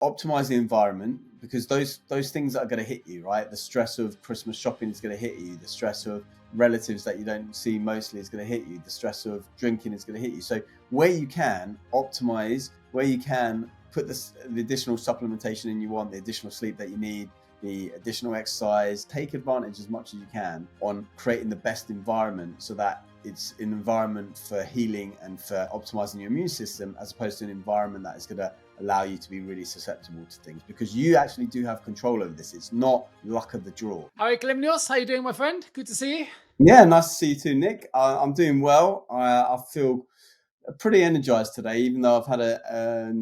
optimize the environment, because those things that are going to hit you, right? The stress of Christmas shopping is going to hit you. The stress of relatives that you don't see mostly is going to hit you. The stress of drinking is going to hit you. So where you can optimize, where you can put the additional supplementation in you want, the additional sleep that you need, the additional exercise, take advantage as much as you can on creating the best environment, so that it's an environment for healing and for optimizing your immune system, as opposed to an environment that is going to allow you to be really susceptible to things, because you actually do have control over this. It's not luck of the draw. All right, Kalymnios, how you doing, my friend? Good to see you. Yeah, nice to see you too, Nick. I'm doing well. I feel pretty energized today, even though I've had a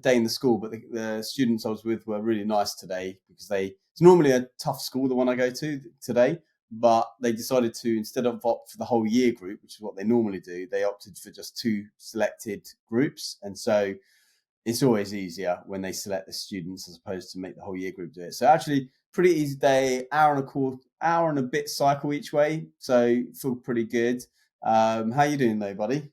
day in the school, but the students I was with were really nice today, because it's normally a tough school, the one I go to today, but they decided to, instead of opt for the whole year group, which is what they normally do, they opted for just 2 selected groups. And so it's always easier when they select the students as opposed to make the whole year group do it. So actually pretty easy day, hour and a bit cycle each way. So feel pretty good. How you doing though, buddy?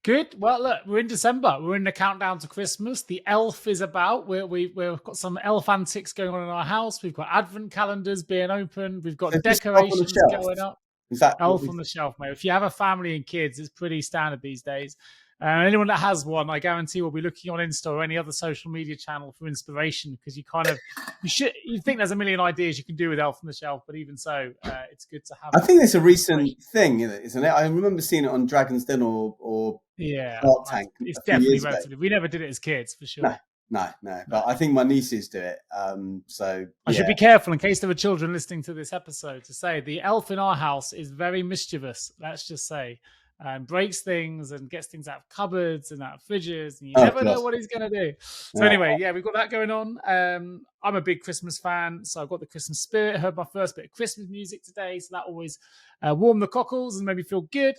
Good. Well, look, we're in December. We're in the countdown to Christmas. The elf is about. We've got some elf antics going on in our house. We've got advent calendars being opened. We've got decorations going up. Is that elf on the shelf, mate? If you have a family and kids, it's pretty standard these days. Anyone that has one, I guarantee will be looking on Insta or any other social media channel for inspiration, because you think there's a million ideas you can do with Elf on the Shelf, but even so, it's good to have. I think it's a recent thing, isn't it? I remember seeing it on Dragon's Den or Shark Tank. It's definitely relative. We never did it as kids, for sure. No. But I think my nieces do it. I should be careful in case there are children listening to this episode to say the elf in our house is very mischievous. Let's just say. And breaks things and gets things out of cupboards and out of fridges, and you never know what he's going to do. So anyway, we've got that going on. I'm a big Christmas fan, so I've got the Christmas spirit. I heard my first bit of Christmas music today, so that always warmed the cockles and made me feel good.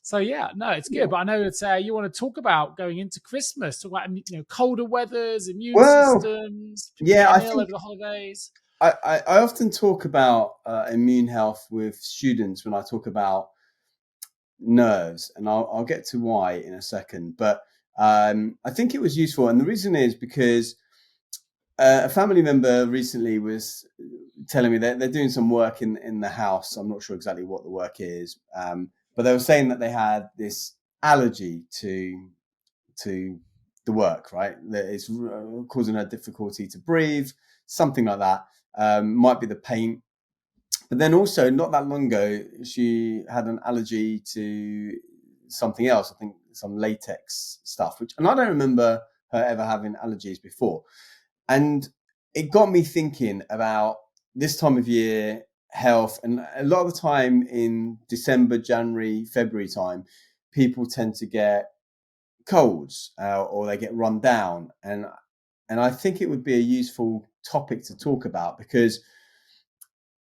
So it's good. But I know that you want to talk about going into Christmas, talk about colder weathers, immune systems. I think over the holidays. I often talk about immune health with students when I talk about nerves, and I'll get to why in a second, but I think it was useful, and the reason is because a family member recently was telling me that they're doing some work in the house. I'm not sure exactly what the work is, but they were saying that they had this allergy to the work, right? That it's causing her difficulty to breathe, something like that. Might be the paint. But then also, not that long ago, she had an allergy to something else. I think some latex stuff, and I don't remember her ever having allergies before. And it got me thinking about this time of year, health. And a lot of the time in December, January, February time, people tend to get colds or they get run down. And I think it would be a useful topic to talk about, because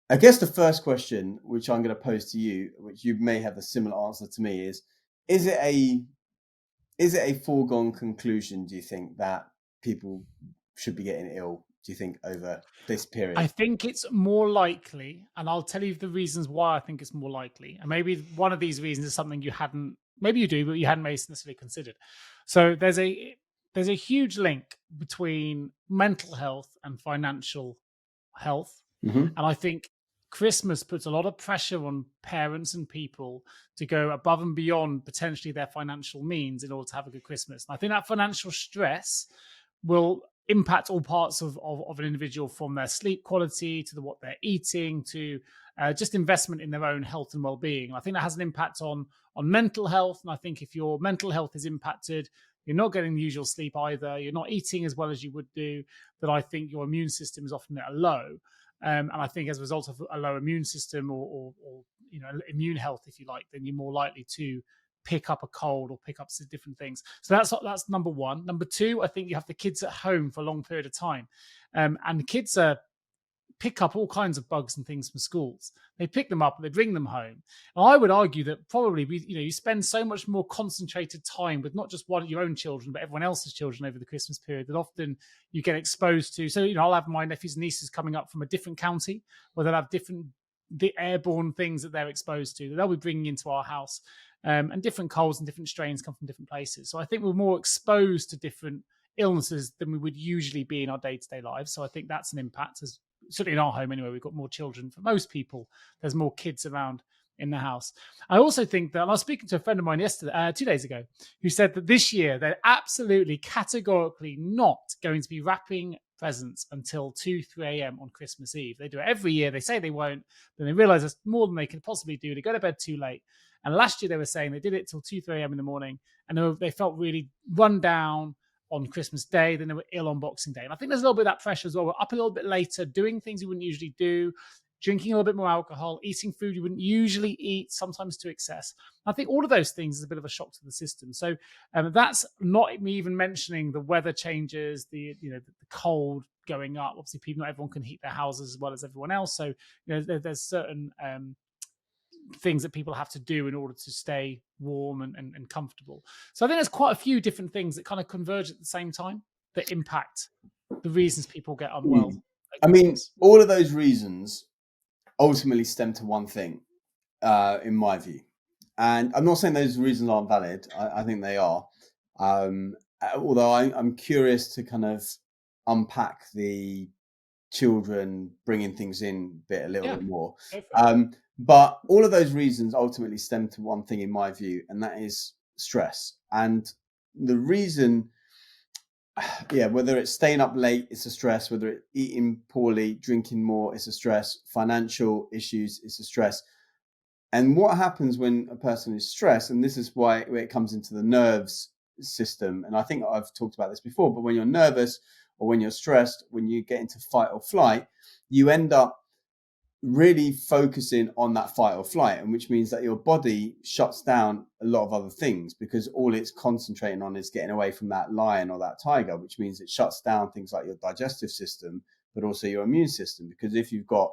I guess the first question, which I'm going to pose to you, which you may have a similar answer to me, is it a foregone conclusion, do you think, that people should be getting ill, do you think, over this period? I think it's more likely, and I'll tell you the reasons why I think it's more likely. And maybe one of these reasons is something maybe you do, but you hadn't necessarily considered. So there's a huge link between mental health and financial health. Mm-hmm. And I think Christmas puts a lot of pressure on parents and people to go above and beyond potentially their financial means in order to have a good Christmas. And I think that financial stress will impact all parts of an individual, from their sleep quality to what they're eating to just investment in their own health and well-being. And I think that has an impact on mental health. And I think if your mental health is impacted, you're not getting the usual sleep either, you're not eating as well as you would do, that I think your immune system is often at a low. And I think as a result of a low immune system or immune health, if you like, then you're more likely to pick up a cold or pick up some different things. So that's number one. Number two, I think you have the kids at home for a long period of time. And the kids pick up all kinds of bugs and things from schools. They pick them up and they bring them home. And I would argue that probably you spend so much more concentrated time with not just one of your own children, but everyone else's children over the Christmas period, that often you get exposed to. So, I'll have my nephews and nieces coming up from a different county where they'll have the airborne things that they're exposed to that they'll be bringing into our house. And different colds and different strains come from different places. So I think we're more exposed to different illnesses than we would usually be in our day-to-day lives. So I think that's an impact. As certainly in our home anyway, we've got more children. For most people, there's more kids around in the house. I also think that, and I was speaking to a friend of mine yesterday, 2 days ago, who said that this year they're absolutely categorically not going to be wrapping presents until 2-3 a.m. on Christmas Eve. They do it every year. They say they won't, then they realize it's more than they can possibly do. They go to bed too late. And last year they were saying they did it till 2-3 a.m. in the morning, and they felt really run down on Christmas Day. Then they were ill on Boxing Day. And I think there's a little bit of that pressure as well. We're up a little bit later, doing things you wouldn't usually do, drinking a little bit more alcohol, eating food you wouldn't usually eat, sometimes to excess. I think all of those things is a bit of a shock to the system. So that's not me even mentioning the weather changes, the cold going up. Obviously, not everyone can heat their houses as well as everyone else. So there's certain things that people have to do in order to stay warm and comfortable. So I think there's quite a few different things that kind of converge at the same time that impact the reasons people get unwell. I mean, all of those reasons ultimately stem to one thing, in my view. And I'm not saying those reasons aren't valid. I think they are. Although I'm curious to kind of unpack the children bringing things in bit a little bit more. But all of those reasons ultimately stem to one thing, in my view, and that is stress. And the reason, whether it's staying up late, it's a stress. Whether it's eating poorly, drinking more, it's a stress. Financial issues, it's a stress. And what happens when a person is stressed, and this is where it comes into the nerves system, and I think I've talked about this before, but when you're nervous or when you're stressed, when you get into fight or flight, you end up really focusing on that fight or flight, and which means that your body shuts down a lot of other things, because all it's concentrating on is getting away from that lion or that tiger, which means it shuts down things like your digestive system, but also your immune system. Because if you've got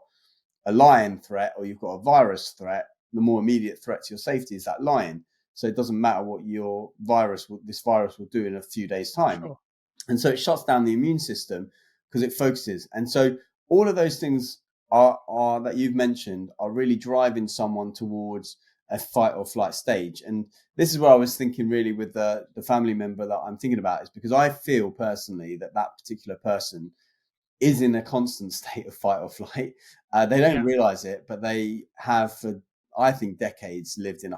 a lion threat or you've got a virus threat, the more immediate threat to your safety is that lion. So it doesn't matter what this virus will do in a few days' time. Sure. And so it shuts down the immune system because it focuses. And so all of those things are that you've mentioned are really driving someone towards a fight or flight stage. And this is where I was thinking really with the family member that I'm thinking about, is because I feel personally that particular person is in a constant state of fight or flight. They don't realize it, but they have for, I think, decades lived in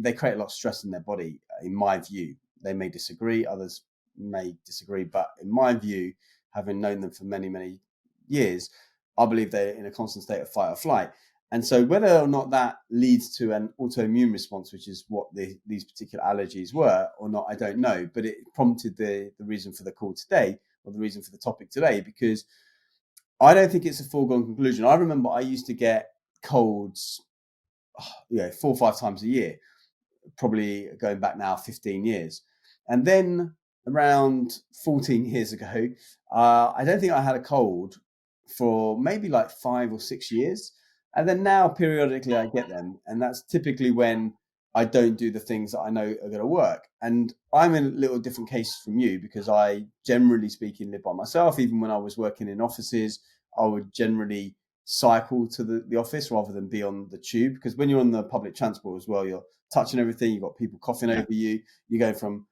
they create a lot of stress in their body, in my view. They may disagree, others may disagree, but in my view, having known them for many, many years, I believe they're in a constant state of fight or flight. And so whether or not that leads to an autoimmune response, which is what these particular allergies were or not, I don't know. But it prompted the reason for the call today, or the reason for the topic today, because I don't think it's a foregone conclusion. I remember I used to get colds 4 or 5 times a year, probably going back now 15 years. And then around 14 years ago, I don't think I had a cold for maybe like 5 or 6 years. And then now periodically I get them. And that's typically when I don't do the things that I know are going to work. And I'm in a little different case from you, because I, generally speaking, live by myself. Even when I was working in offices, I would generally cycle to the office rather than be on the tube, because when you're on the public transport as well, you're touching everything. You've got people coughing over you. You go from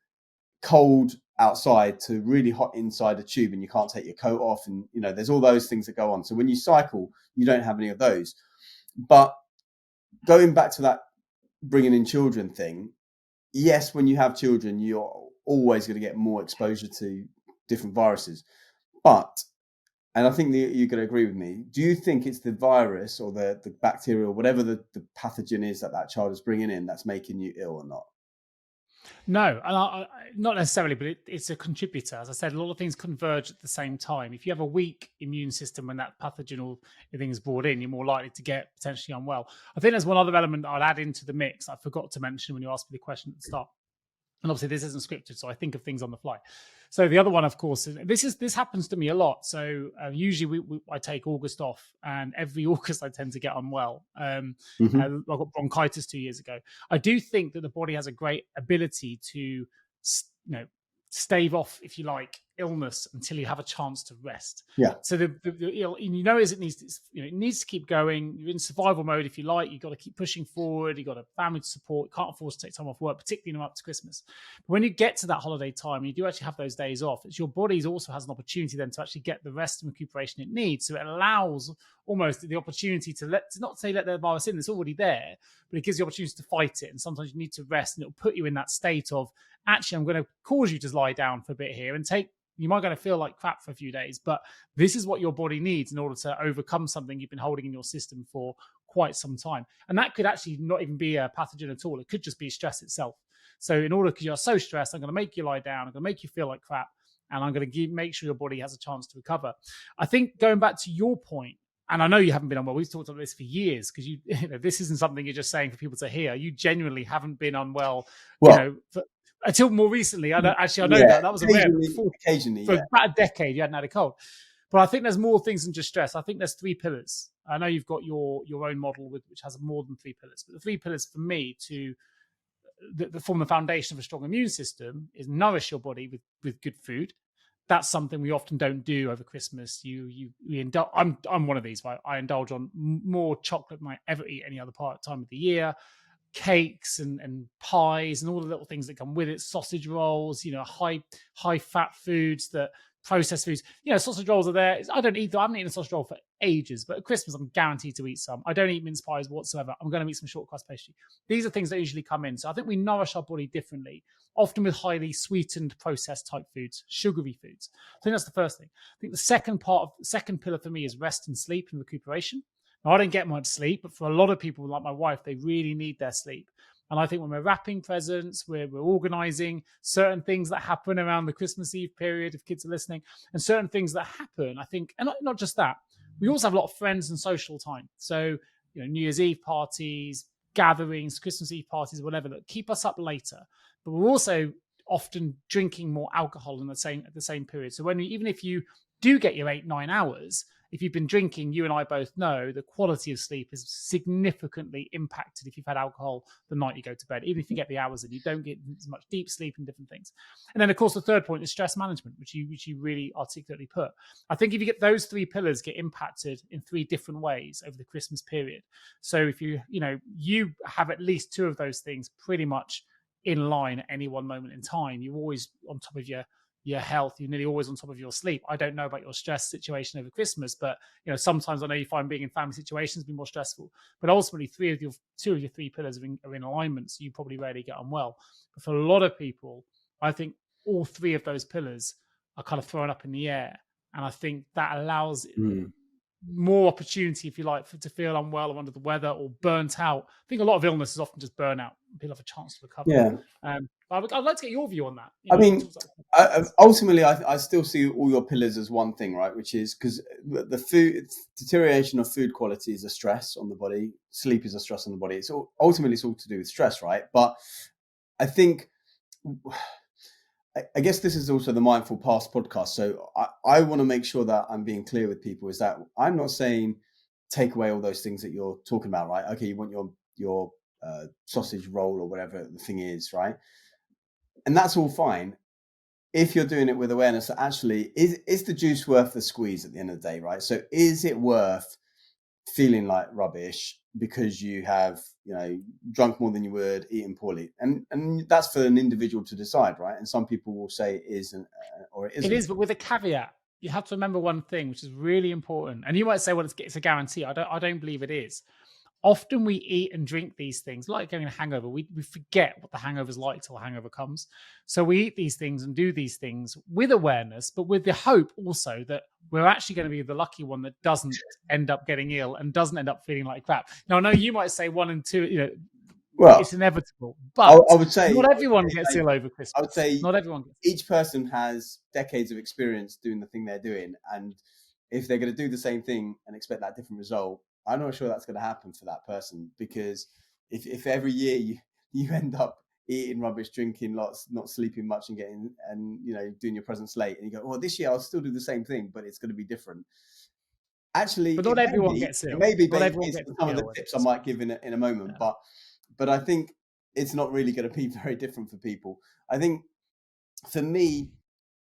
cold outside to really hot inside a tube, and you can't take your coat off, and there's all those things that go on. So when you cycle, you don't have any of those. But going back to that bringing in children thing, yes, when you have children, you're always going to get more exposure to different viruses. But, and I think that you're going to agree with me, do you think it's the virus or the bacteria or whatever the pathogen is that child is bringing in that's making you ill or not? No, and not necessarily, but it's a contributor. As I said, a lot of things converge at the same time. If you have a weak immune system when that pathogen or thing is brought in, you're more likely to get potentially unwell. I think there's one other element I'll add into the mix I forgot to mention when you asked me the question at the start. And obviously this isn't scripted, so I think of things on the fly. So the other one, of course, this happens to me a lot. So usually I take August off, and every August I tend to get unwell. I got bronchitis 2 years ago. I do think that the body has a great ability to, stave off, if you like, illness until you have a chance to rest. Yeah. So it needs to keep going. You're in survival mode if you like. You've got to keep pushing forward. You've got a family to support. You can't afford to take time off work, particularly up to Christmas. But when you get to that holiday time, you do actually have those days off. It's your body also has an opportunity then to actually get the rest and recuperation it needs. So it allows almost the opportunity to not say let the virus in. It's already there, but it gives you the opportunity to fight it. And sometimes you need to rest, and it'll put you in that state of, actually, I'm going to cause you to lie down for a bit here and you might going to feel like crap for a few days, but this is what your body needs in order to overcome something you've been holding in your system for quite some time. And that could actually not even be a pathogen at all. It could just be stress itself. So in order, because you're so stressed, I'm going to make you lie down. I'm going to make you feel like crap. And I'm going to make sure your body has a chance to recover. I think going back to your point, and I know you haven't been unwell. We've talked about this for years because this isn't something you're just saying for people to hear. You genuinely haven't been unwell, until more recently. I know that was occasionally, for about a decade you hadn't had a cold. But I think there's more things than just stress. I think there's 3 pillars. I know you've got your own model which has more than 3 pillars, but the 3 pillars for me that form the foundation of a strong immune system is nourish your body with good food. That's something we often don't do over Christmas. I'm one of these, right? I indulge on more chocolate than I ever eat any other time of the year. Cakes and pies and all the little things that come with it, sausage rolls, high fat foods, that processed foods. Sausage rolls are there. I don't eat them. I haven't eaten a sausage roll for ages, but at Christmas I'm guaranteed to eat some. I don't eat mince pies whatsoever. I'm going to eat some short crust pastry. These are things that usually come in. So I think we nourish our body differently, often with highly sweetened processed type foods, sugary foods. I think that's the first thing. I think the second pillar for me is rest and sleep and recuperation. Now, I don't get much sleep, but for a lot of people like my wife, they really need their sleep. And I think when we're wrapping presents, we're organizing certain things that happen around the Christmas Eve period, if kids are listening, and certain things that happen, I think, and not just that, we also have a lot of friends and social time. So, New Year's Eve parties, gatherings, Christmas Eve parties, whatever, that keep us up later. But we're also often drinking more alcohol at the same period. So even if you do get your 8-9 hours, if you've been drinking, you and I both know the quality of sleep is significantly impacted if you've had alcohol the night you go to bed. Even if you get the hours in, you don't get as much deep sleep and different things. And then, of course, the third point is stress management, which you really articulately put. I think if you get those 3 pillars get impacted in 3 different ways over the Christmas period. So if you have at least 2 of those things pretty much in line at any one moment in time, you're always on top of your health, you're nearly always on top of your sleep. I don't know about your stress situation over Christmas, but sometimes I know you find being in family situations be more stressful. But ultimately, 2 of your 3 pillars are in alignment, so you probably rarely get unwell. But for a lot of people, I think all 3 of those pillars are kind of thrown up in the air, and I think that allows more opportunity, if you like, to feel unwell or under the weather or burnt out. I think a lot of illness is often just burnout. People have a chance to recover. Yeah. I'd like to get your view on that. Ultimately, I still see all your pillars as one thing, right? Which is because the food deterioration of food quality is a stress on the body. Sleep is a stress on the body. Ultimately it's all to do with stress, right? But I think, I guess this is also the Mindful Past podcast. So I want to make sure that I'm being clear with people is that I'm not saying take away all those things that you're talking about, right? Okay, you want your sausage roll or whatever the thing is, right? And that's all fine if you're doing it with awareness that actually is the juice worth the squeeze at the end of the day, right? So is it worth feeling like rubbish because you have drunk more than you would, eating poorly, and that's for an individual to decide, right? And some people will say it isn't, or it isn't. It is, but with a caveat. You have to remember one thing, which is really important. And you might say, well, it's a guarantee. I don't believe it is. Often we eat and drink these things, like getting a hangover. We forget what the hangover's like till a hangover comes. So we eat these things and do these things with awareness, but with the hope also that we're actually going to be the lucky one that doesn't end up getting ill and doesn't end up feeling like crap. Now, I know you might say 1 and 2, well, it's inevitable, but I would say not everyone gets ill over Christmas. I would say not everyone gets each person has decades of experience doing the thing they're doing. And if they're going to do the same thing and expect that different result, I'm not sure that's going to happen for that person, because if every year you end up eating rubbish, drinking lots, not sleeping much, and doing your presents late, and you go, well, this year I'll still do the same thing, but it's going to be different. Actually, but not everyone gets ill. Maybe some of the tips I might give in a moment, yeah. But I think it's not really going to be very different for people. I think for me,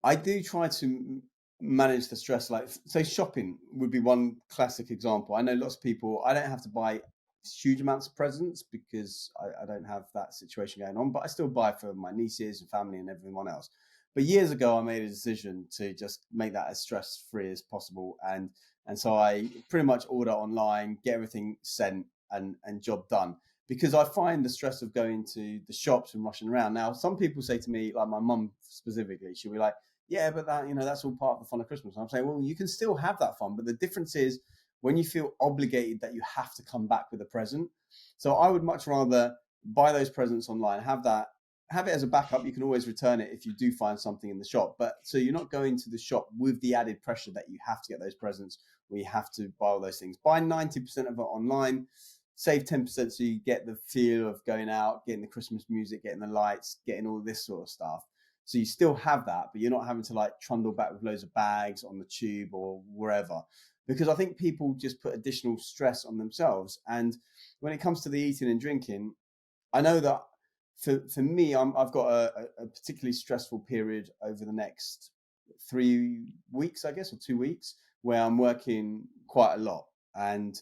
I do try to manage the stress. Like, say, shopping would be one classic example. I know lots of people, I don't have to buy huge amounts of presents because I don't have that situation going on, but I still buy for my nieces and family and everyone else. But years ago, I made a decision to just make that as stress-free as possible. And so I pretty much order online, get everything sent and job done. Because I find the stress of going to the shops and rushing around. Now, some people say to me, like my mum specifically, she'll be like, yeah, but that, that's all part of the fun of Christmas. And I'm saying, well, you can still have that fun, but the difference is when you feel obligated that you have to come back with a present. So I would much rather buy those presents online, have it as a backup. You can always return it if you do find something in the shop. But so you're not going to the shop with the added pressure that you have to get those presents, where you have to buy all those things. Buy 90% of it online, save 10% so you get the feel of going out, getting the Christmas music, getting the lights, getting all this sort of stuff. So you still have that, but you're not having to like trundle back with loads of bags on the tube or wherever. Because I think people just put additional stress on themselves. And when it comes to the eating and drinking, I know that for me, I've got a particularly stressful period over the next 3 weeks, I guess, or 2 weeks, where I'm working quite a lot. And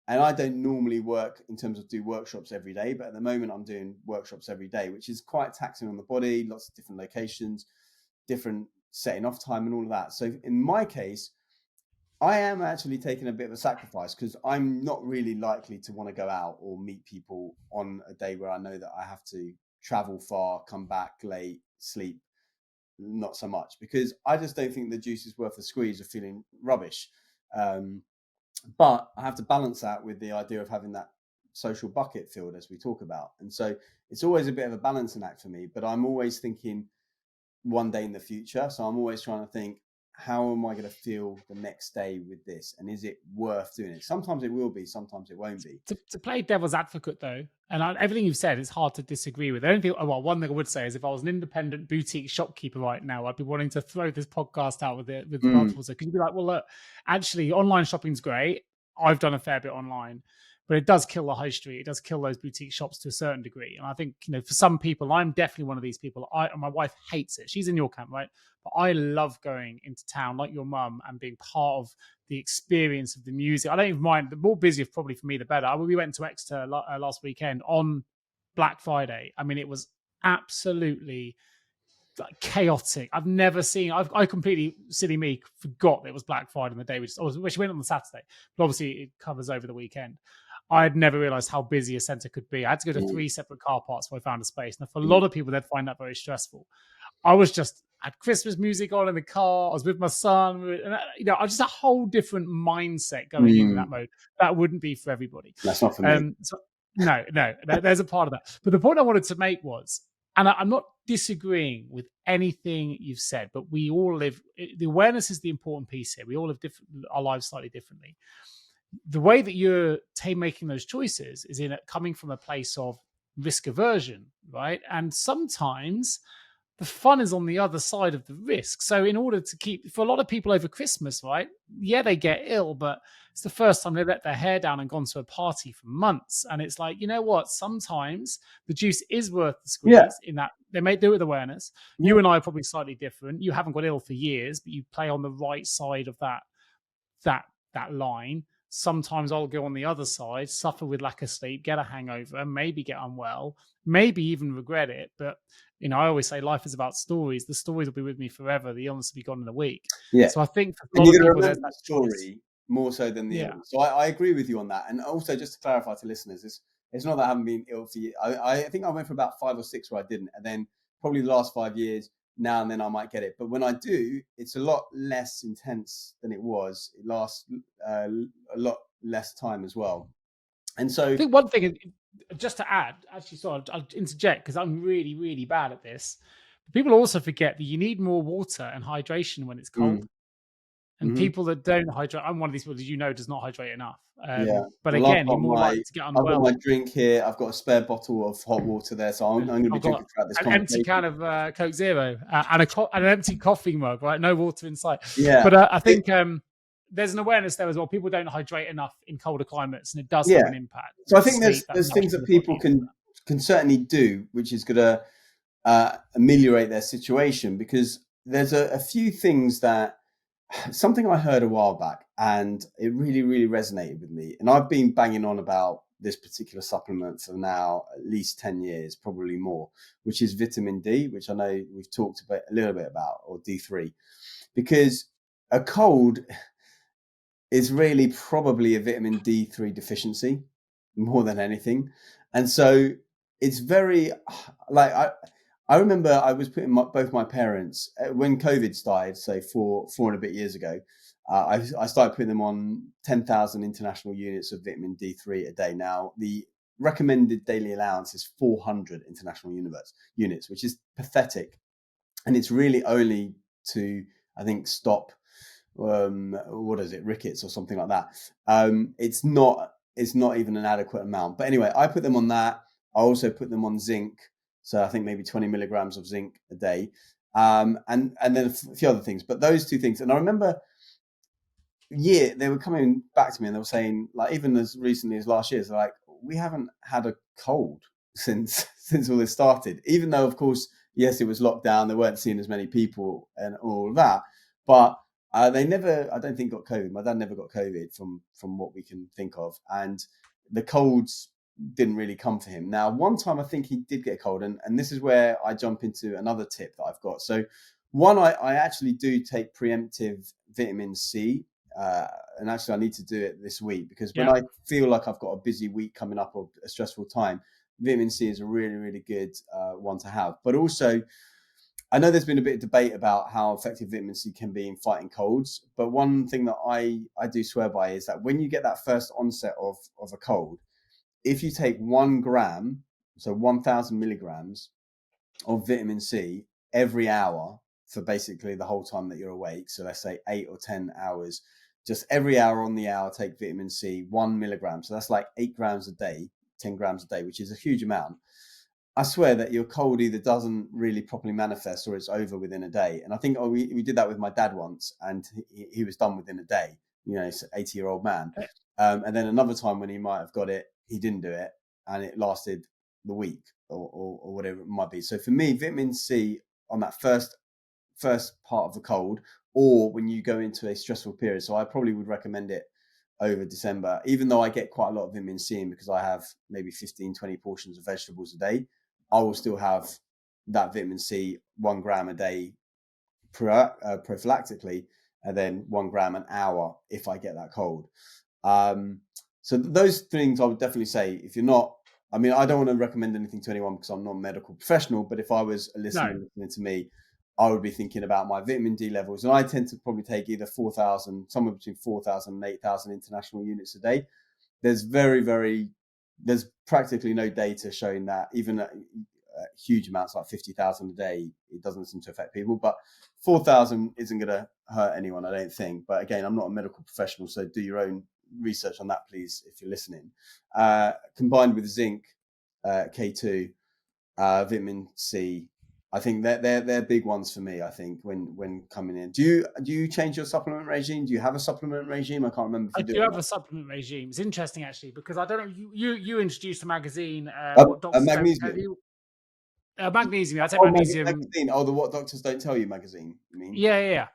I don't normally work in terms of do workshops every day, but at the moment I'm doing workshops every day, which is quite taxing on the body, lots of different locations, different setting off time and all of that. So in my case, I am actually taking a bit of a sacrifice because I'm not really likely to want to go out or meet people on a day where I know that I have to travel far, come back late, sleep, not so much, because I just don't think the juice is worth the squeeze of feeling rubbish. But I have to balance that with the idea of having that social bucket filled, as we talk about. And so it's always a bit of a balancing act for me, but I'm always thinking one day in the future. So I'm always trying to think, how am I going to feel the next day with this? And is it worth doing it? Sometimes it will be, sometimes it won't be. To play devil's advocate, though, and everything you've said, it's hard to disagree with. The only thing, well, one thing I would say is if I was an independent boutique shopkeeper right now, I'd be wanting to throw this podcast out with multiple. So, because you'd be like, well, look, actually, online shopping's great. I've done a fair bit online, but it does kill the high street. It does kill those boutique shops to a certain degree. And I think, for some people, I'm definitely one of these people. My wife hates it. She's in your camp, right? But I love going into town like your mum and being part of the experience of the music. I don't even mind. The more busy, probably for me, the better. We went to Exeter last weekend on Black Friday. I mean, it was absolutely chaotic. I've never seen. I completely, silly me, forgot that it was Black Friday on the day, which went on the Saturday, but obviously it covers over the weekend. I had never realized how busy a centre could be. I had to go to 3 separate car parks before I found a space. Now, for a lot of people, they'd find that very stressful. I had Christmas music on in the car. I was with my son. And, I was just a whole different mindset going into that mode. That wouldn't be for everybody. That's not for me. No, there's a part of that. But the point I wanted to make was, and I'm not disagreeing with anything you've said, but we all live, the awareness is the important piece here. We all live our lives slightly differently. The way that you're making those choices is coming from a place of risk aversion, right? And sometimes the fun is on the other side of the risk. So in order to for a lot of people over Christmas, right? Yeah, they get ill, but it's the first time they let their hair down and gone to a party for months. And it's like, you know what? Sometimes the juice is worth the squeeze in that they may do it with awareness. Yeah. You and I are probably slightly different. You haven't got ill for years, but you play on the right side of that line. Sometimes I'll go on the other side, suffer with lack of sleep, get a hangover, maybe get unwell, maybe even regret it. But, I always say life is about stories. The stories will be with me forever. The illness will be gone in a week. Yeah. So I think for a lot of people, there's that story more so than the illness. So I agree with you on that. And also, just to clarify to listeners, it's not that I haven't been ill for years. I think I went for about 5 or 6 where I didn't. And then probably the last 5 years, now and then I might get it. But when I do, it's a lot less intense than it was. It lasts a lot less time as well. And so I think one thing, just to add, actually, sorry, I'll interject because I'm really, really bad at this. But people also forget that you need more water and hydration when it's cold. And people that don't hydrate, I'm one of these people, does not hydrate enough. But again, you're more likely to get unwell. I've got my drink here. I've got a spare bottle of hot water there, so I'm going to be drinking throughout this conversation. An empty can of Coke Zero and an empty coffee mug, right? No water inside. Yeah. But I think there's an awareness there as well. People don't hydrate enough in colder climates, and it does have an impact. So I think there's things that people can certainly do, which is going to ameliorate their situation, because there's a few things that something I heard a while back, and it really, really resonated with me. And I've been banging on about this particular supplement for now at least 10 years, probably more, which is vitamin D, which I know we've talked about a little bit about, or D3, because a cold is really probably a vitamin D3 deficiency more than anything. And so it's very like I remember I was putting both my parents when COVID started, say four and a bit years ago. I started putting them on 10,000 international units of vitamin D3 a day. Now the recommended daily allowance is 400 international units, which is pathetic, and it's really only to, I think, stop what is it, rickets or something like that. It's not even an adequate amount. But anyway, I put them on that. I also put them on zinc, so I think maybe 20 milligrams of zinc a day, and then a few other things. But those two things, and I remember, they were coming back to me and they were saying, like, even as recently as last year, they're like, we haven't had a cold since all this started. Even though, of course, yes, it was locked down, they weren't seeing as many people and all of that, but they never, I don't think, got COVID. My dad never got COVID from what we can think of, and the colds didn't really come for him. Now, one time I think he did get a cold, and this is where I jump into another tip that I've got. So, one, I actually do take preemptive vitamin C, and actually I need to do it this week, because when Yeah. I feel like I've got a busy week coming up or a stressful time, vitamin C is a really, really good one to have. But also, I know there's been a bit of debate about how effective vitamin C can be in fighting colds, but one thing that I do swear by is that when you get that first onset of a cold, if you take 1 gram, so 1,000 milligrams of vitamin C every hour for basically the whole time that you're awake, so let's say 8 or 10 hours, just every hour on the hour, take vitamin C, 1 milligram. So that's like 8 grams a day, 10 grams a day, which is a huge amount. I swear that your cold either doesn't really properly manifest or it's over within a day. And I think we did that with my dad once, and he was done within a day. He's an 80-year-old man. And then another time when he might have got it, he didn't do it, and it lasted the week or whatever it might be. So for me, vitamin C on that first part of the cold, or when you go into a stressful period. So I probably would recommend it over December, even though I get quite a lot of vitamin C in, because I have maybe 15, 20 portions of vegetables a day. I will still have that vitamin C 1 gram a day prophylactically, and then 1 gram an hour if I get that cold. So those things I would definitely say, if you're not, I mean, I don't want to recommend anything to anyone because I'm not a medical professional, but if I was a listener listening to me, I would be thinking about my vitamin D levels. And I tend to probably take either 4,000, somewhere between 4,000 and 8,000 international units a day. There's there's practically no data showing that even at huge amounts like 50,000 a day, it doesn't seem to affect people. But 4,000 isn't going to hurt anyone, I don't think. But again, I'm not a medical professional, so do your own research on that, please, if you're listening. Combined with zinc, K2, vitamin C, I think they're big ones for me. I think when coming in, do you change your supplement regime? Do you have a supplement regime? I can't remember if I you do do or have not. a supplement regime. It's interesting actually, because I don't know, you introduced a magazine, what A doctors don't tell magnesium. you. Magnesium. I take Oh, magnesium. magazine. Oh, the What Doctors Don't Tell You magazine. You mean? Yeah.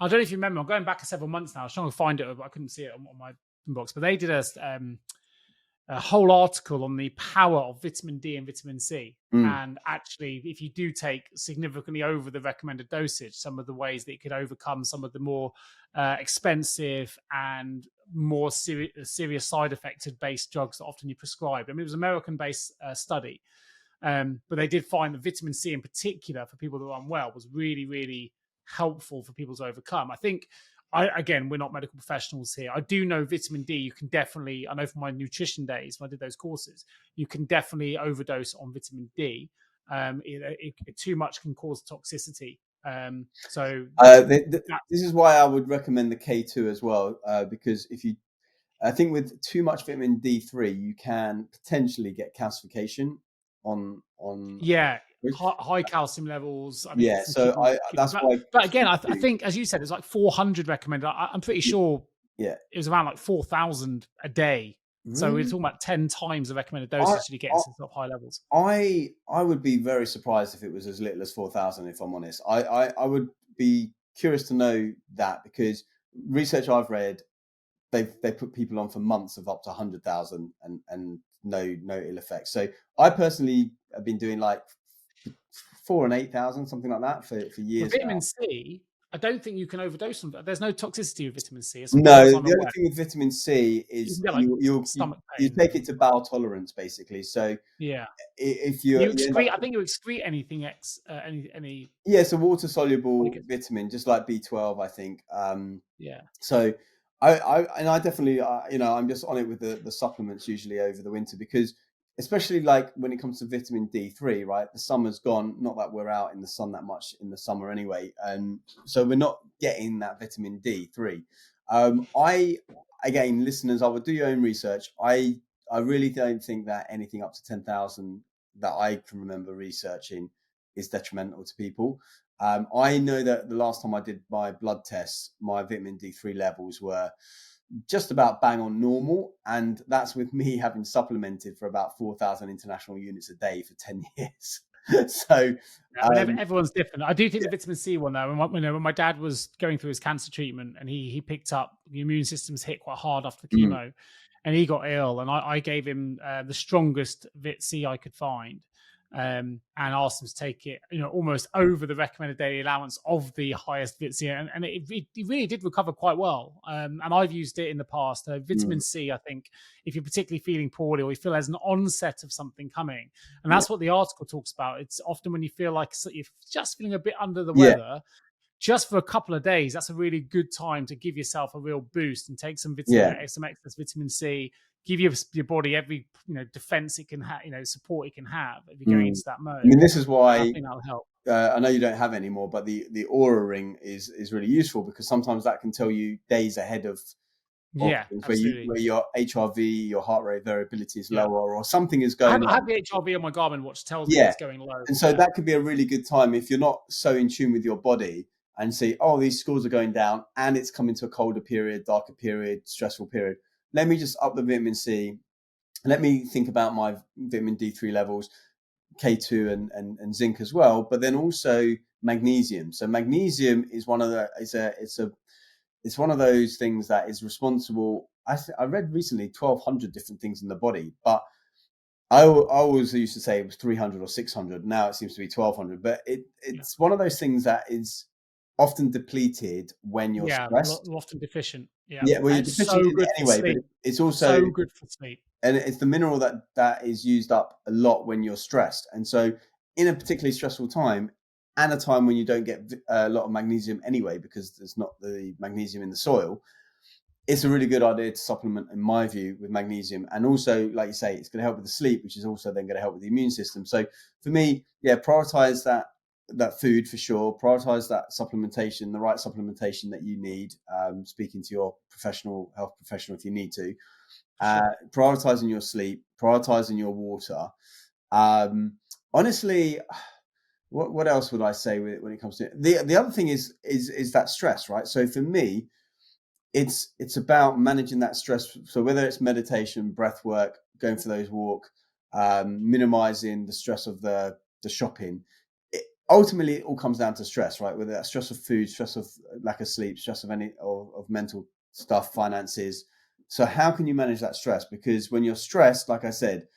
I don't know if you remember. I'm going back several months now. I was trying to find it, but I couldn't see it on my inbox. But they did a whole article on the power of vitamin D and vitamin C. Mm. And actually, if you do take significantly over the recommended dosage, some of the ways that it could overcome some of the more expensive and more serious side effected based drugs that often you prescribe. I mean, it was an American based study, but they did find that vitamin C in particular for people that are unwell was really, really helpful for people to overcome. I think, again, we're not medical professionals here. I do know vitamin D, you can definitely, I know from my nutrition days when I did those courses, you can definitely overdose on vitamin D. Too much can cause toxicity. So this is why I would recommend the K2 as well, because I think with too much vitamin D3, you can potentially get calcification on. yeah, high calcium levels. I mean, Yeah, from so kidney, that's but why. again, I think, as you said, it's like 400 recommended. I'm pretty sure Yeah, it was around like 4,000 a day So we're Really? talking about 10 times the recommended I, dosage to get I into the top high levels. I would be very surprised if it was as little as 4,000. If I'm honest, I would be curious to know that, because research I've read, they put people on for months of up to 100,000 and no ill effects. So I personally have been doing like 4 and 8,000, something like that, for With years vitamin now. C, I don't think you can overdose them. There's no toxicity with vitamin C, as far No, as I'm the only aware. thing with vitamin C You is can get like stomach you pain take and it to stuff. bowel tolerance basically. So Yeah. if You you end up, excrete, I think you excrete anything any yeah, it's a water soluble molecules. vitamin, just like B12, I think. Yeah. So I definitely, I'm just on it with the supplements usually over the winter, because especially like when it comes to vitamin D3, right? The summer's gone. Not that we're out in the sun that much in the summer anyway, and so we're not getting that vitamin D3. I Again, listeners, I would do your own research. I really don't think that anything up to 10,000 that I can remember researching is detrimental to people. I know that the last time I did my blood tests, my vitamin D3 levels were just about bang on normal. And that's with me having supplemented for about 4,000 international units a day for 10 years. So, I mean, um, everyone's different. I do think yeah. the vitamin C one though, when my dad was going through his cancer treatment and he picked up the immune system's hit quite hard after the Mm, chemo, and he got ill, and I gave him the strongest Vit C I could find, and asked him to take it, almost over the recommended daily allowance of the highest Vit C, and it really did recover quite well. And I've used it in the past. Vitamin mm, C, I think, if you're particularly feeling poorly or you feel there's an onset of something coming, and yeah. that's what the article talks about. It's often when you feel like you're just feeling a bit under the Yeah. weather, just for a couple of days, that's a really good time to give yourself a real boost and take some Yeah. some excess vitamin C. Give your body every defense it can have, support it can have if you're going Mm. into that I mode. mean, this is And I why think that'll help. I know you don't have any more, but the aura ring is really useful, because sometimes that can tell you days ahead of Yeah, things absolutely. where your HRV, your heart rate variability is Yeah, lower, or something is going I have on. the HRV on my Garmin watch. Tells me Yeah. it's going low. And so Yeah, that could be a really good time if you're not so in tune with your body, and see, oh, these scores are going down and it's coming to a colder period, darker period, stressful period. Let me just up the vitamin C. Let me think about my vitamin D3 levels, K2 and zinc as well, but then also magnesium. So magnesium is one of the it's one of those things that is responsible. I read recently 1,200 different things in the body, but I always used to say it was 300 or 600. Now it seems to be 1,200. But yeah, it's one of those things that is often depleted when you're yeah. stressed. Often deficient. Yeah, Yeah, well, and you're it's deficient so in it good for anyway, but sleep. it's also, So good for sleep. and it's the mineral that is used up a lot when you're stressed. And so, in a particularly stressful time, and a time when you don't get a lot of magnesium anyway, because there's not the magnesium in the soil, it's a really good idea to supplement, in my view, with magnesium. And also, like you say, it's going to help with the sleep, which is also then going to help with the immune system. So for me, yeah, prioritize that food for sure. Prioritize that supplementation, the right supplementation that you need. Speaking to your health professional if you need to. For sure. Prioritizing your sleep, prioritizing your water. Honestly, what else would I say when it comes to it? The other thing is that stress, right? So for me, it's about managing that stress. So whether it's meditation, breath work, going for those walks, minimizing the stress of the shopping, ultimately it all comes down to stress, right? Whether that's stress of food, stress of lack of sleep, stress of any of mental stuff, finances. So how can you manage that stress? Because when you're stressed, like I said,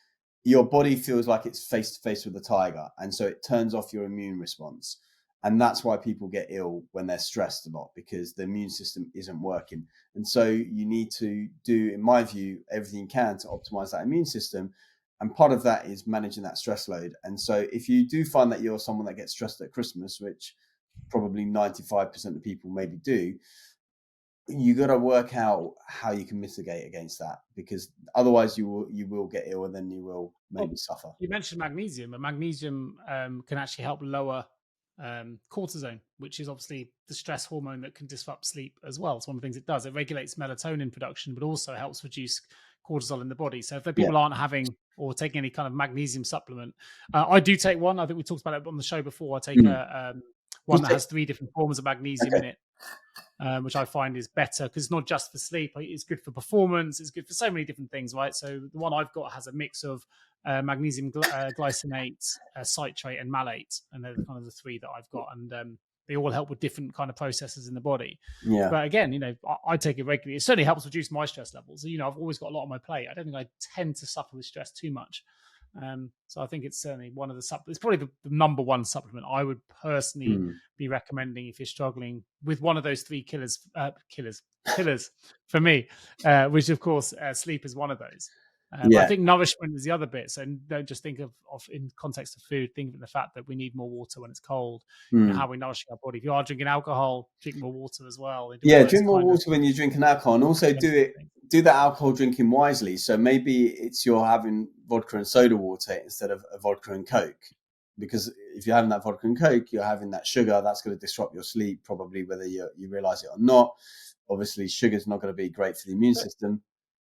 your body feels like it's face to face with the tiger, and so it turns off your immune response. And that's why people get ill when they're stressed a lot, because the immune system isn't working. And so you need to do, in my view, everything you can to optimize that immune system. And part of that is managing that stress load. And so if you do find that you're someone that gets stressed at Christmas, which probably 95% of people maybe do, you got to work out how you can mitigate against that, because otherwise you will get ill, and then you will maybe Well, suffer. you mentioned magnesium, and magnesium can actually help lower cortisone, which is obviously the stress hormone that can disrupt sleep as well. It's one of the things it does. It regulates melatonin production, but also helps reduce cortisol in the body. So if Yeah. people aren't having or taking any kind of magnesium supplement, I do take one. I think we talked about it on the show before. I take Mm. a one Just that take, has 3 different forms of magnesium okay. in it. which I find is better because it's not just for sleep. It's good for performance. It's good for so many different things, right? So the one I've got has a mix of magnesium glycinate, citrate, and malate, and they're kind of the three that I've got, and they all help with different kind of processes in the body. Yeah. But again, I take it regularly. It certainly helps reduce my stress levels. I've always got a lot on my plate. I don't think I tend to suffer with stress too much. So I think it's certainly one of the it's probably the number one supplement I would personally be recommending if you're struggling with one of those three pillars for me, which of course sleep is one of those. But I think nourishment is the other bit. So don't just think of in context of food, think of the fact that we need more water when it's cold, how we're nourishing our body. If you are drinking alcohol, drink more water as well. Drink more water when you're drinking alcohol, and also do that alcohol drinking wisely. So maybe it's you're having vodka and soda water instead of a vodka and Coke, because if you're having that vodka and Coke, you're having that sugar. That's going to disrupt your sleep, probably whether you realize it or not. Obviously, sugar's not going to be great for the immune system.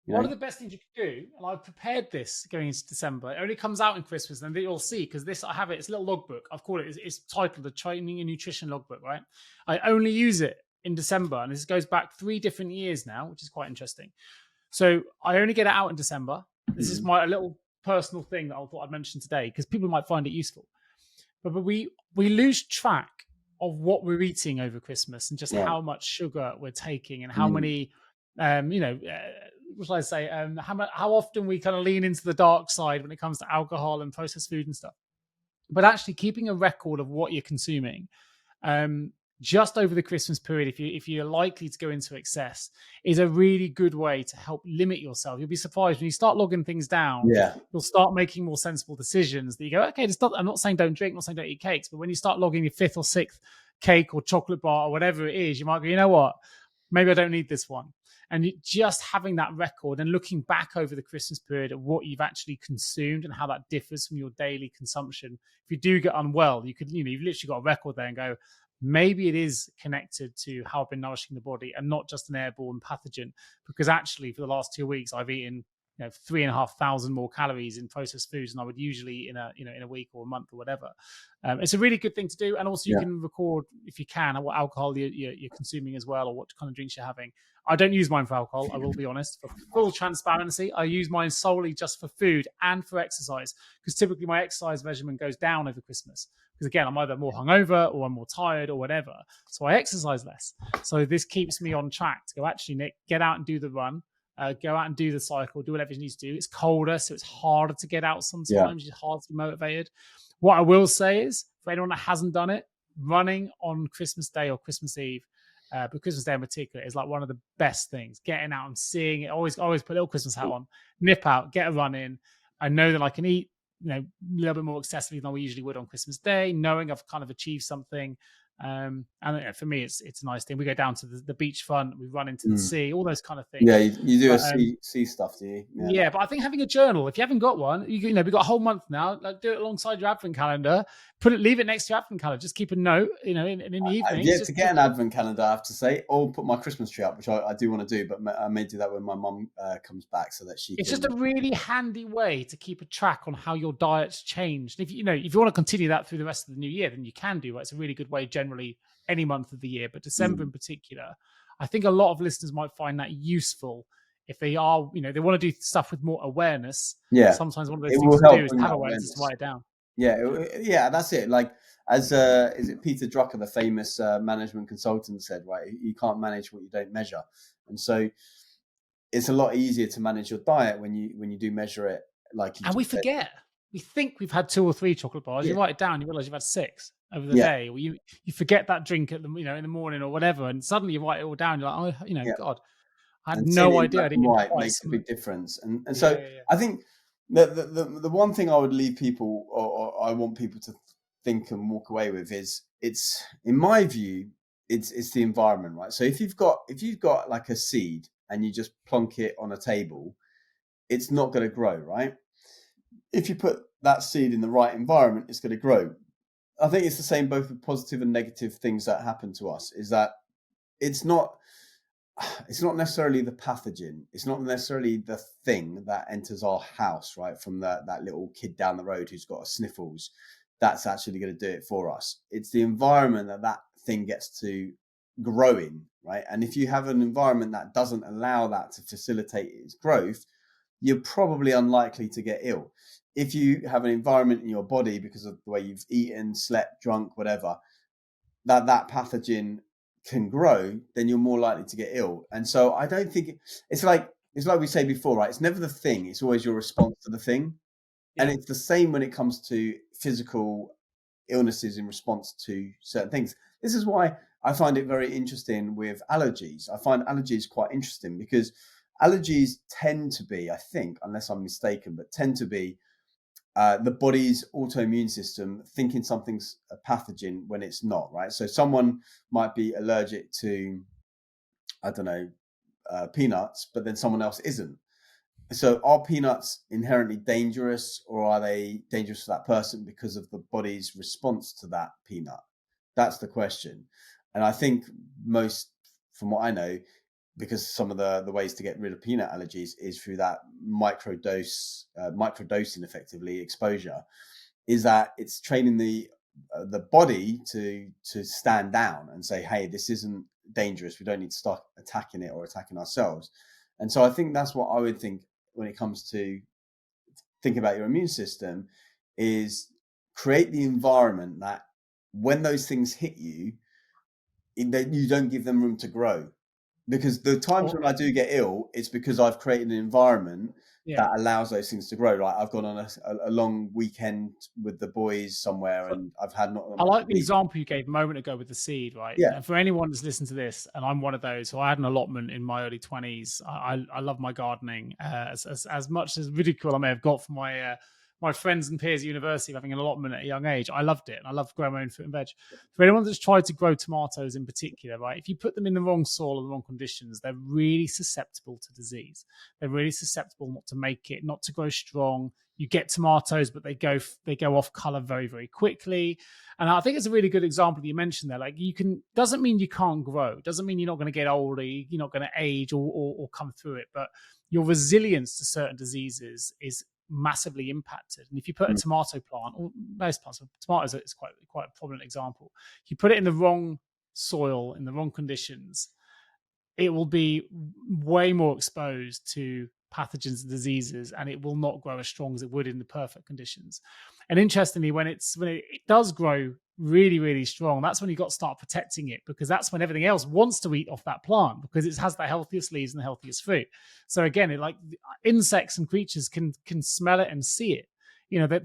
One of the best things you can do, and I've prepared this going into December. It only comes out in Christmas, and you'll see because I have it. It's a little logbook. I've called it. It's titled the Training and Nutrition Logbook. Right. I only use it in December, and this goes back 3 different years now, which is quite interesting. So I only get it out in December. This is my little personal thing that I thought I'd mention today because people might find it useful. But we lose track of what we're eating over Christmas and just how much sugar we're taking and how many, what shall I say? How often we kind of lean into the dark side when it comes to alcohol and processed food and stuff. But actually keeping a record of what you're consuming, just over the Christmas period, if you're likely to go into excess, is a really good way to help limit yourself. You'll be surprised when you start logging things down. You'll start making more sensible decisions that you go, okay, I'm not saying don't drink, I'm not saying don't eat cakes, but when you start logging your 5th or 6th cake or chocolate bar or whatever it is, you might go, you know what, maybe I don't need this one. And just having that record and looking back over the Christmas period at what you've actually consumed and how that differs from your daily consumption. If you do get unwell, you've literally got a record there and go, maybe it is connected to how I've been nourishing the body and not just an airborne pathogen. Because actually for the last 2 weeks, I've eaten 3,500 more calories in processed foods than I would usually in a week or a month or whatever. It's a really good thing to do. And also you can record, if you can, what alcohol you're consuming as well, or what kind of drinks you're having. I don't use mine for alcohol, I will be honest. For full transparency, I use mine solely just for food and for exercise, because typically my exercise measurement goes down over Christmas. Because again, I'm either more hungover or I'm more tired or whatever. So I exercise less. So this keeps me on track to go, actually, Nick, get out and do the run. Go out and do the cycle, do whatever you need to do. It's colder, so it's harder to get out sometimes. It's hard to be motivated. What I will say is, for anyone that hasn't done it, running on Christmas Day or Christmas Eve, but Christmas Day in particular, is like one of the best things. Getting out and seeing it. Always put a little Christmas hat on, nip out, get a run in. I know that I can eat, a little bit more excessively than we usually would on Christmas Day, knowing I've kind of achieved something. And for me, it's a nice thing. We go down to the beachfront, we run into the sea, all those kind of things. Yeah, you do sea stuff, do you? Yeah, but I think having a journal, if you haven't got one, we've got a whole month now. Like, do it alongside your advent calendar. Leave it next to your advent calendar. Just keep a note, in the evening. To get an advent calendar, I have to say, or put my Christmas tree up, which I do want to do, but I may do that when my mum comes back, so that It's just a really handy way to keep a track on how your diet's changed. If you want to continue that through the rest of the new year, then you can do it. It's a really good way generally any month of the year, but December in particular, I think a lot of listeners might find that useful if they are, they want to do stuff with more awareness. Sometimes one of those things to do is have awareness to write it down. Yeah, that's it. Like, as is it Peter Drucker, the famous management consultant, said, right? You can't manage what you don't measure, and so it's a lot easier to manage your diet when you do measure it. And we forget. We think we've had 2 or 3 chocolate bars. You write it down, you realize you've had 6 over the day, or you forget that drink at the in the morning or whatever, and suddenly you write it all down. You're like, God, I had no idea. I didn't makes a big difference, and so I think the one thing I would leave people, or I want people to think and walk away with, is it's, in my view, it's the environment, right? So if you've got like a seed and you just plonk it on a table, it's not going to grow, right? If you put that seed in the right environment, it's going to grow. I think it's the same both with positive and negative things that happen to us, is that it's not necessarily the pathogen. It's not necessarily the thing that enters our house, right? From that little kid down the road who's got a sniffles. That's actually going to do it for us. It's the environment that thing gets to growing, right? And if you have an environment that doesn't allow that to facilitate its growth, you're probably unlikely to get ill. If you have an environment in your body, because of the way you've eaten, slept, drunk, whatever, that pathogen can grow, then you're more likely to get ill. And so I don't think it's like we say before, right? It's never the thing, it's always your response to the thing. And Yeah. it's the same when it comes to physical illnesses in response to certain things. This is why I find it very interesting with allergies. I find allergies quite interesting because allergies tend to be, I think, unless I'm mistaken, but tend to be the body's autoimmune system thinking something's a pathogen when it's not, right? So someone might be allergic to, I don't know, peanuts, but then someone else isn't. So are peanuts inherently dangerous, or are they dangerous for that person because of the body's response to that peanut? That's the question. And I think most, from what I know, because some of the ways to get rid of peanut allergies is through that microdosing effectively exposure, is that it's training the body to stand down and say, hey, this isn't dangerous. We don't need to start attacking it or attacking ourselves. And so I think that's what I would think when it comes to thinking about your immune system, is create the environment that when those things hit you, that you don't give them room to grow. Because the times when I do get ill, it's because I've created an environment that allows those things to grow. Like I've gone on a long weekend with the boys somewhere, and I've had not I much like the sleep. example you gave a moment ago with the seed, right? Yeah, And for anyone that's listened to this, and I'm one of those, so I had an allotment in my early 20s. I love my gardening. As much as ridicule I may have got from my friends and peers at university of having an allotment at a young age, I loved it, and I loved growing my own fruit and veg. For anyone that's tried to grow tomatoes in particular, right? If you put them in the wrong soil or the wrong conditions, they're really susceptible to disease. They're really susceptible not to grow strong. You get tomatoes, but they go off color very, very quickly. And I think it's a really good example that you mentioned there. Like doesn't mean you can't grow, doesn't mean you're not going to get older, you're not going to age or come through it, but your resilience to certain diseases is massively impacted. And if you put a tomato plant, or most plants, tomatoes is quite a prominent example. If you put it in the wrong soil, in the wrong conditions, it will be way more exposed to pathogens and diseases, and it will not grow as strong as it would in the perfect conditions. And interestingly, when it does grow really, really strong, that's when you got to start protecting it, because that's when everything else wants to eat off that plant, because it has the healthiest leaves and the healthiest fruit. So again, insects and creatures can smell it and see it.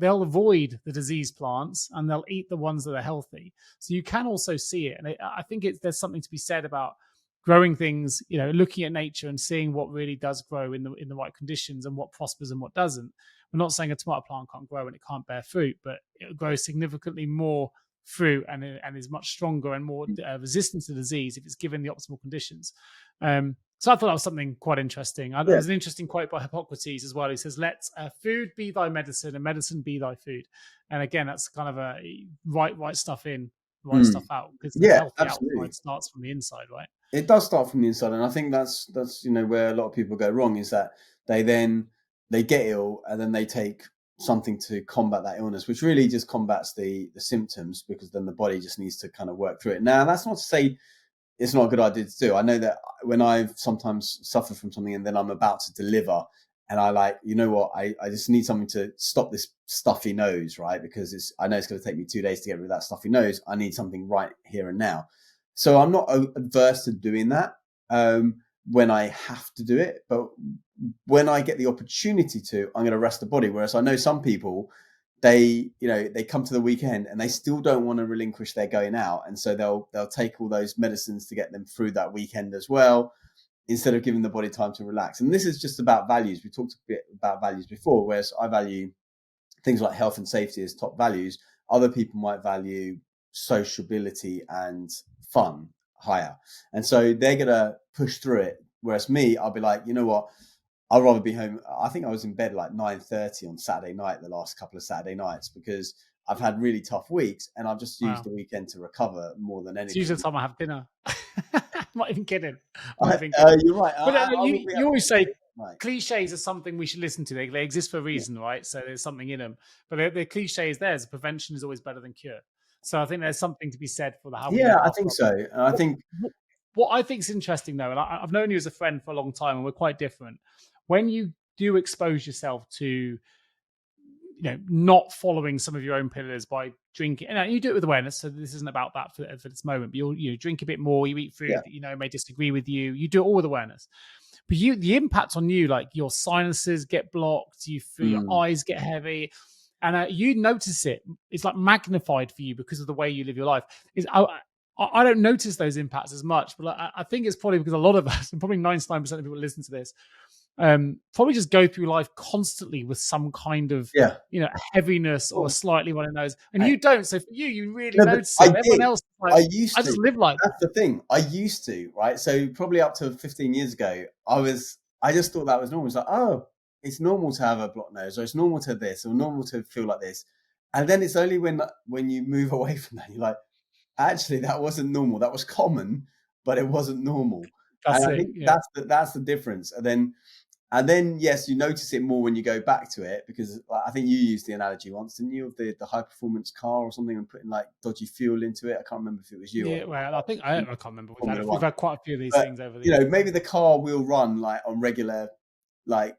They'll avoid the diseased plants and they'll eat the ones that are healthy. So you can also see it. And I think there's something to be said about growing things, looking at nature and seeing what really does grow in the right conditions and what prospers and what doesn't. We're not saying a tomato plant can't grow and it can't bear fruit, but it grows significantly more fruit and is much stronger and more resistant to disease if it's given the optimal conditions. So I thought that was something quite interesting. There was an interesting quote by Hippocrates as well. He says, "Let food be thy medicine, and medicine be thy food." And again, that's kind of a right stuff in, right stuff out, because the healthy absolutely. outside starts from the inside, right? It does start from the inside, and I think that's where a lot of people go wrong, is that they get ill and then they take something to combat that illness, which really just combats the symptoms, because then the body just needs to kind of work through it. Now, that's not to say it's not a good idea to do. I know that when I've sometimes suffered from something and then I'm about to deliver, and I just need something to stop this stuffy nose, right? Because I know it's going to take me 2 days to get rid of that stuffy nose. I need something right here and now. So I'm not adverse to doing that when I have to do it. But when I get the opportunity to, I'm going to rest the body. Whereas I know some people, they come to the weekend and they still don't want to relinquish their going out. And so they'll take all those medicines to get them through that weekend as well, instead of giving the body time to relax. And this is just about values. We talked a bit about values before, whereas I value things like health and safety as top values. Other people might value sociability and fun higher. And so they're going to push through it. Whereas me, I'll be like, you know what? I'd rather be home. I think I was in bed like 9:30 on Saturday night, the last couple of Saturday nights, because I've had really tough weeks and I've just used the weekend to recover more than It's anything. usually the time I have dinner. I'm not even kidding. I'm not even kidding. You're right. But I will be you always say right. cliches are something we should listen to. They exist for a reason, right? So there's something in them. But the cliche is theirs. Prevention is always better than cure. So I think there's something to be said for how we Yeah, look I after think our so. body. And I think what I think is interesting though, and I've known you as a friend for a long time and we're quite different. When you do expose yourself to, not following some of your own pillars by drinking, and you do it with awareness. So this isn't about that for this moment, but you drink a bit more, you eat food Yeah. that, may disagree with you. You do it all with awareness. But the impact on you, like your sinuses get blocked, you feel your eyes get heavy, and you notice it. It's like magnified for you because of the way you live your life. I don't notice those impacts as much, but I think it's probably because a lot of us, and probably 99% of people listen to this, probably just go through life constantly with some kind of heaviness or a slightly running nose, and you don't. So for you really notice it. Everyone else, like, I used I to just live like that's the thing. I used to, right? So probably up to 15 years ago, I just thought that was normal. It's like, oh, it's normal to have a blocked nose, or it's normal to this, or normal to feel like this. And then it's only when you move away from that, you're like, actually, that wasn't normal. That was common, but it wasn't normal. that's And I it. think Yeah. that's the difference. And then, yes, you notice it more when you go back to it, because I think you used the analogy once, didn't you, of the high performance car or something, and putting like dodgy fuel into it. I can't remember if it was you. Yeah, well, I can't remember. We've had quite a few of these but, things over the years. maybe the car will run like on regular, like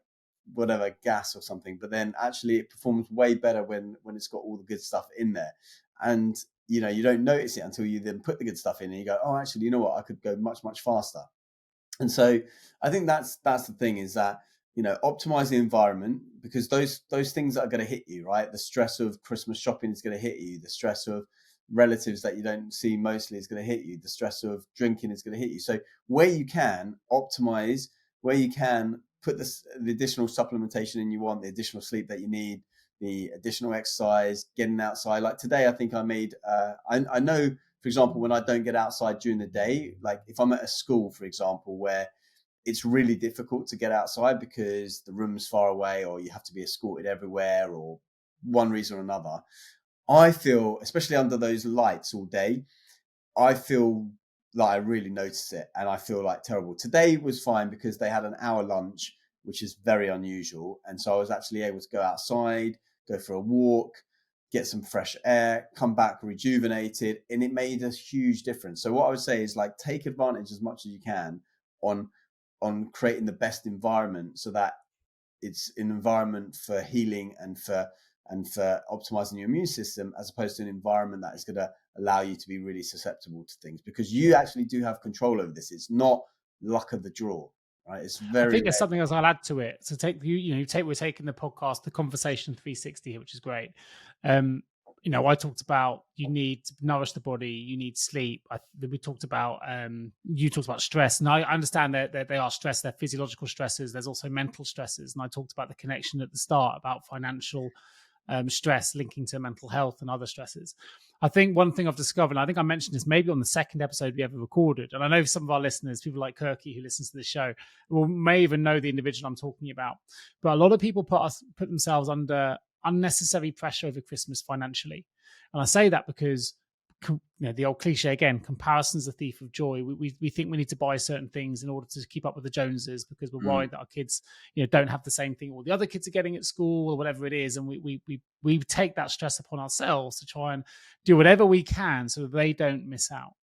whatever gas or something, but then actually it performs way better when it's got all the good stuff in there. And you don't notice it until you then put the good stuff in, and you go, oh, actually, you know what? I could go much, much faster. And so I think that's the thing, is that optimize the environment, because those things that are going to hit you, right? The stress of Christmas shopping is going to hit you. The stress of relatives that you don't see mostly is going to hit you. The stress of drinking is going to hit you. So where you can optimize, where you can put the additional supplementation in you want, the additional sleep that you need, the additional exercise, getting outside. Like today, I think I made, I know, for example, when I don't get outside during the day, like if I'm at a school, for example, where it's really difficult to get outside because the room's far away, or you have to be escorted everywhere, or one reason or another, I feel, especially under those lights all day, I feel like I really notice it, and I feel like terrible. Today was fine because they had an hour lunch, which is very unusual. And so I was actually able to go outside, go for a walk, get some fresh air, come back rejuvenated, and it made a huge difference. So what I would say is, like, take advantage as much as you can on creating the best environment, so that it's an environment for healing and for optimizing your immune system, as opposed to an environment that is going to allow you to be really susceptible to things, because you actually do have control over this. It's not luck of the draw, right? It's very I think there's rare. something else I'll add to it. So we're taking the podcast, the conversation 360 here, which is great. I talked about you need to nourish the body, you need sleep. We talked about you talked about stress, and I understand that they are stress, they're physiological stresses. There's also mental stresses, and I talked about the connection at the start about financial stress linking to mental health and other stresses. I think one thing I've discovered, and I think I mentioned this maybe on the second episode we ever recorded, and I know some of our listeners, people like Kirky who listens to the show, may even know the individual I'm talking about. But a lot of people put themselves under unnecessary pressure over Christmas financially. And I say that because the old cliche again, comparison's the thief of joy. We think we need to buy certain things in order to keep up with the Joneses, because we're worried that our kids don't have the same thing all the other kids are getting at school, or whatever it is, and we take that stress upon ourselves to try and do whatever we can so that they don't miss out.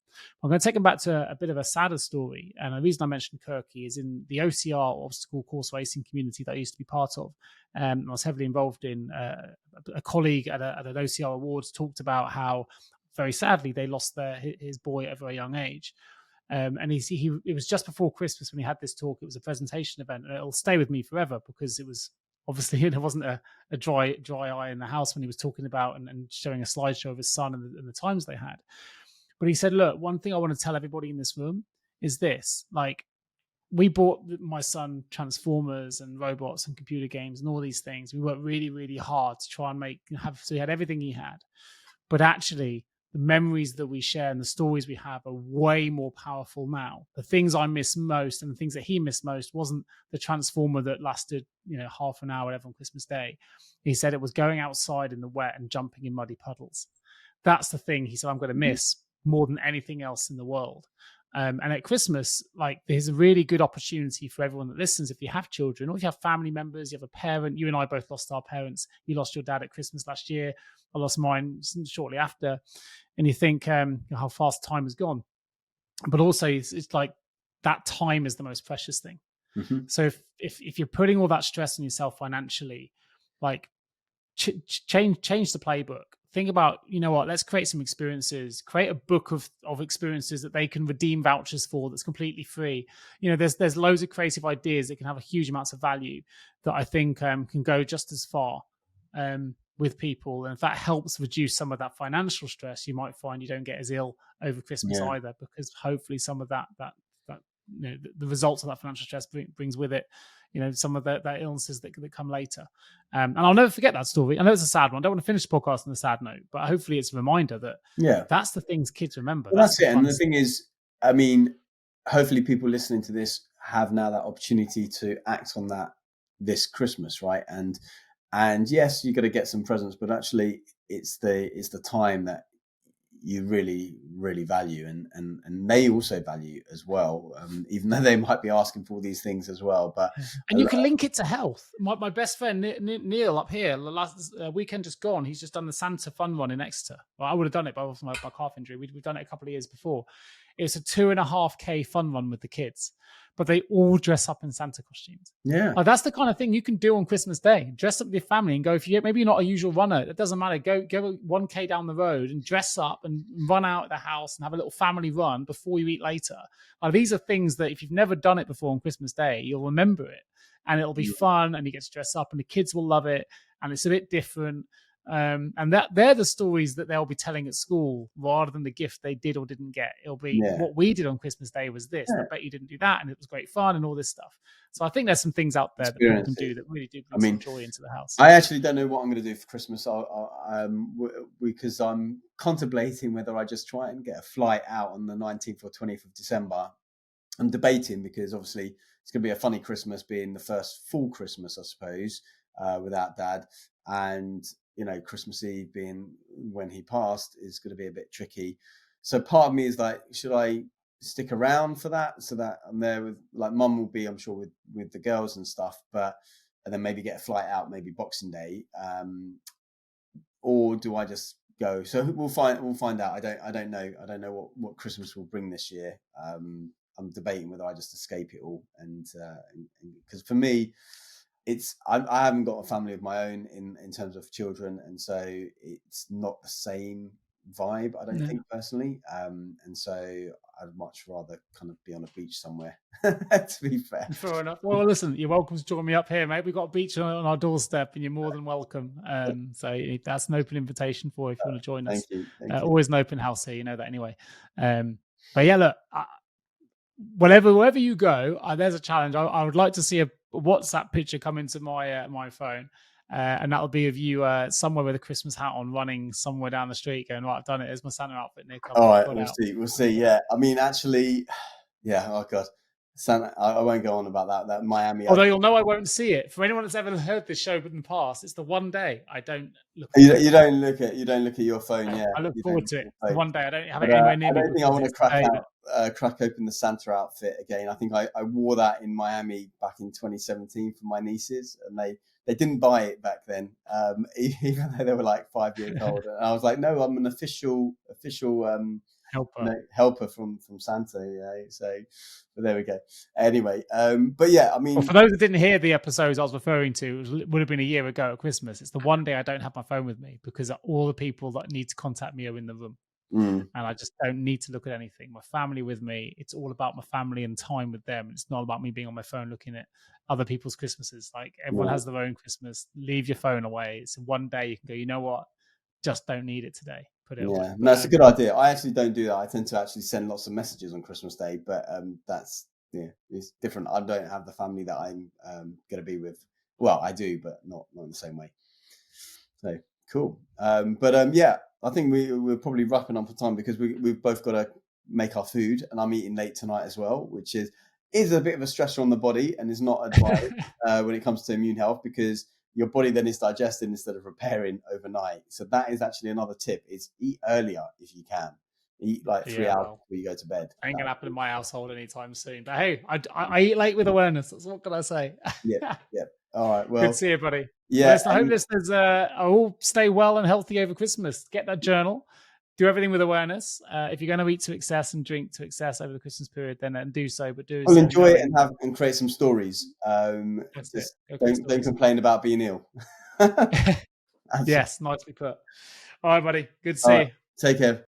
I'm going to take them back to a bit of a sadder story, and the reason I mentioned Kirky is in the OCR, obstacle course racing community, that I used to be part of. I was heavily involved in. A colleague at an OCR Awards talked about how, very sadly, they lost his boy at a very young age. And it was just before Christmas when he had this talk. It was a presentation event, and it'll stay with me forever, because it was obviously there wasn't a dry eye in the house when he was talking about and showing a slideshow of his son and the times they had. But he said, look, one thing I want to tell everybody in this room is this: like, we bought my son Transformers and robots and computer games and all these things. We worked really, really hard to try and so he had everything he had. But actually, the memories that we share and the stories we have are way more powerful now. The things I miss most and the things that he missed most wasn't the Transformer that lasted, half an hour, whatever, on Christmas Day. He said it was going outside in the wet and jumping in muddy puddles. That's the thing he said I'm going to miss more than anything else in the world. And at Christmas, like, there's a really good opportunity for everyone that listens. If you have children, or if you have family members, you have a parent. You and I both lost our parents. You lost your dad at Christmas last year. I lost mine shortly after. And you think how fast time has gone. but also it's like that time is the most precious thing. Mm-hmm. So if you're putting all that stress on yourself financially, like change the playbook. Think about, you know what, let's create some experiences, create a book of experiences that they can redeem vouchers for that's completely free. You know, there's loads of creative ideas that can have a huge amounts of value that I think can go just as far with people. And if that helps reduce some of that financial stress, you might find you don't get as ill over Christmas Yeah. either, because hopefully some of that you know, the results of that financial stress brings with it, you know, some of the illnesses that come later. And I'll never forget that story. I know it's a sad one. I don't want to finish the podcast on a sad note, but hopefully it's a reminder that Yeah. that's the things kids remember. Well, That's that's the it. And fun the stuff. thing is, I mean, hopefully people listening to this have now that opportunity to act on that this Christmas, right? And yes, you got to get some presents, but actually it's the time that you really value, and they also value as well, even though they might be asking for all these things as well. But And you can link it to health. My best friend Neil up here, the last weekend just gone, he's just done the Santa Fun Run in Exeter. Well, I would have done it, but with my calf injury, we've done it a couple of years before. It's a 2.5K fun run with the kids, but they all dress up in Santa costumes. yeah, Like, that's the kind of thing you can do on Christmas Day. Dress up with your family and go. If you maybe you're not a usual runner, it doesn't matter. Go 1K down the road and dress up and run out of the house and have a little family run before you eat later. Like, these are things that if you've never done it before on Christmas Day, you'll remember it, and it'll be fun, and you get to dress up, and the kids will love it, and it's a bit different. And that they're the stories that they'll be telling at school rather than the gift they did or didn't get. It'll be what we did on Christmas Day was this. yeah. I bet you didn't do that, and it was great fun and all this stuff. So I think there's some things out there that people can do that really do bring some joy into the house. I actually don't know what I'm going to do for Christmas, because I'm contemplating whether I just try and get a flight out on the 19th or 20th of December. I'm debating because obviously it's going to be a funny Christmas, being the first full Christmas, I suppose, without Dad, and you know, Christmas Eve being when he passed is going to be a bit tricky. So part of me is like, should I stick around for that so that I'm there with, like, Mum will be, I'm sure, with the girls and stuff, but and then maybe get a flight out, maybe Boxing Day, or do I just go? So we'll find out. I don't know what Christmas will bring this year. I'm debating whether I just escape it all, and because for me, I haven't got a family of my own in terms of children, and so it's not the same vibe, I don't think, personally. And so I'd much rather kind of be on a beach somewhere, to be fair. Fair enough. Well, listen, you're welcome to join me up here, mate. We've got a beach on our doorstep, and you're more than welcome. So that's an open invitation for if you want to join us. Thank you. Always an open house here, you know that anyway. But yeah, look, wherever you go, there's a challenge. I would like to see a WhatsApp picture come into my phone, and that'll be of you somewhere with a Christmas hat on, running somewhere down the street, going, "Right, I've done it. There's my Santa outfit, Nick." All right, we'll see. Yeah, I mean, actually, yeah. Oh God, Santa. I won't go on about that. That Miami. Although you'll know I won't see it. For anyone that's ever heard this show in the past, it's the one day I don't look. You don't look at your phone. Yeah, I look forward to it. The one day I don't have but, it anywhere near I me. don't think I want to crack open the Santa outfit again. I think I wore that in Miami back in 2017 for my nieces, and they didn't buy it back then, even though they were like 5 years old. And I was like, no, I'm an official helper from Santa. Yeah, so but there we go. Anyway, but yeah, I mean, well, for those that didn't hear the episodes I was referring to, it would have been a year ago at Christmas. It's the one day I don't have my phone with me because all the people that need to contact me are in the room. And I just don't need to look at anything. My family with me, it's all about my family and time with them. It's not about me being on my phone looking at other people's Christmases. Like, everyone has their own Christmas. Leave your phone away. It's one day you can go, you know what? Just don't need it today. Put it away. No, it's a good idea. I actually don't do that. I tend to actually send lots of messages on Christmas Day, but that's, it's different. I don't have the family that I'm going to be with. Well, I do, but not in the same way. So cool. But yeah, I think we're probably wrapping up for time because we've both got to make our food, and I'm eating late tonight as well, which is a bit of a stressor on the body and is not advised when it comes to immune health, because your body then is digesting instead of repairing overnight. So that is actually another tip: is eat earlier if you can. Eat like 3 hours before you go to bed. Ain't gonna happen in my household anytime soon. But hey, I eat late with awareness. That's what can I say. Yeah. All right. Well, good to see you, buddy. Yeah. I hope listeners all stay well and healthy over Christmas. Get that journal. do everything with awareness. If you're going to eat to excess and drink to excess over the Christmas period, then do so, but do Well, so enjoy it knowing and create some stories. that's it. Just Go create don't stories. complain about being ill. Yes, nicely put. All right, buddy. Good to All see right, you. take care.